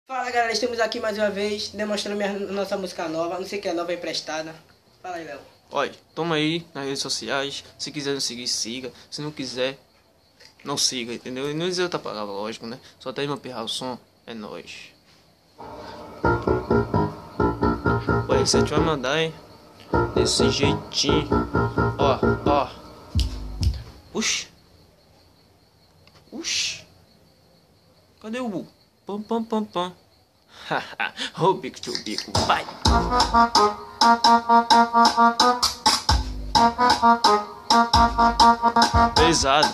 Fala galera, estamos aqui mais uma vez demonstrando nossa música nova, não sei que é nova, emprestada. Fala aí, Léo. Olha, toma aí nas redes sociais. Se quiser nos seguir, siga. Se não quiser, não siga, entendeu? E não dizer outra palavra, lógico, né? Só tá aí pra pirrar o som, é nóis. Ué, você vai mandar, hein? Desse jeitinho. Ó, ó. Uxi. Uxi. Cadê o bu? Pam, pam, pam, pam. Haha, o bico to bico, vai. Pesado.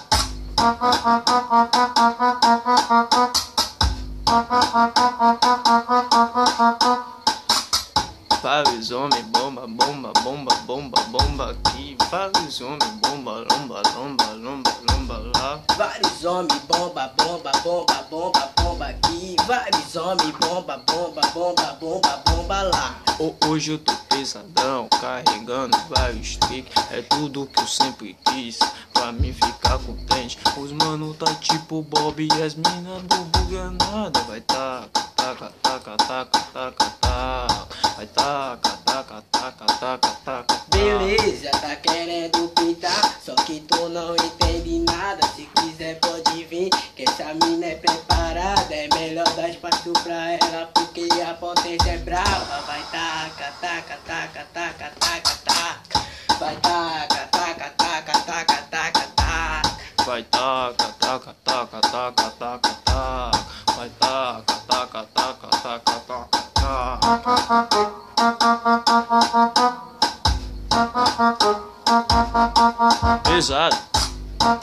Vários homens, bomba, bomba, bomba, bomba, bomba aqui. Vários homens, bomba, lomba, lomba, lomba, lomba lá. Vários homens, bomba, bomba, bomba, bomba, bomba aqui. Vários homens, bomba, bomba, bomba, bomba, bomba lá. Hoje eu tô pesadão, carregando vários tricks. É tudo que eu sempre quis, pra mim ficar contente. Os mano tá tipo Bob e as mina do buganada. Vai taca, taca, taca, taca, taca, taca. Vai taca, taca, taca, taca, taca. Beleza, tá querendo pintar, só que tu não entende nada. Se quiser pode vir, que essa mina é preparada. É melhor dar espaço pra ela, porque a potência é brava. Vai taca, taca, taca, taca, taca, taca. Vai taca, taca, taca, taca, taca, taca. Vai taca, taca, taca, taca, taca, taca. Vai taca, taca, taca, taca, taca, taca. Pesado. A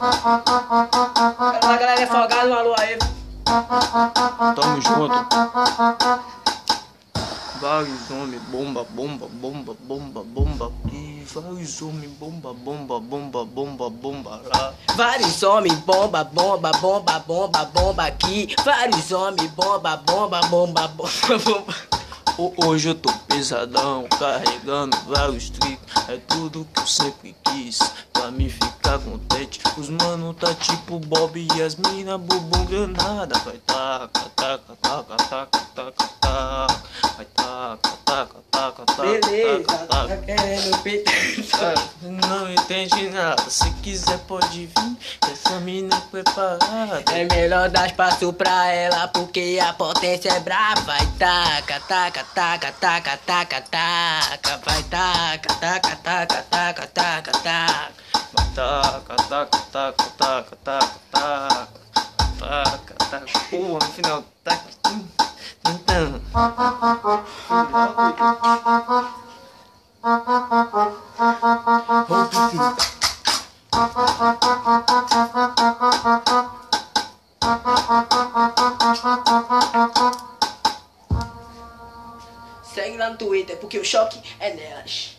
galera é folgada, um alô aí. Tamo junto. Vários homens, bomba, bomba, bomba, bomba, bomba aqui. Vários homens, bomba, bomba, bomba, bomba, bomba lá. Vários homens, bomba, bomba, bomba, bomba, bomba aqui. Vários homens, bomba, bomba, bomba, bomba, bomba. Hoje eu tô pesadão, carregando vários tricks. É tudo que eu sempre quis, pra me ficar contente. Os mano tá tipo Bob e as mina bumbum granada. Vai taca, taca, taca, taca, taca, taca. Vai taca, taca, taca, taca. Beleza, taca, tá taca. querendo pintar. Não entende nada, se quiser pode vir, essa mina é preparada. É melhor dar espaço pra ela, porque a potência é brava. Vai taca, taca, taca, taca, taca, taca. Vai taca, taca, taca, taca, taca, taca. Vai taca, taca, taca, taca, taca, taca. Taca, taca. Porra, no final, taca. Então. Segue lá no Twitter, porque o choque é nelas.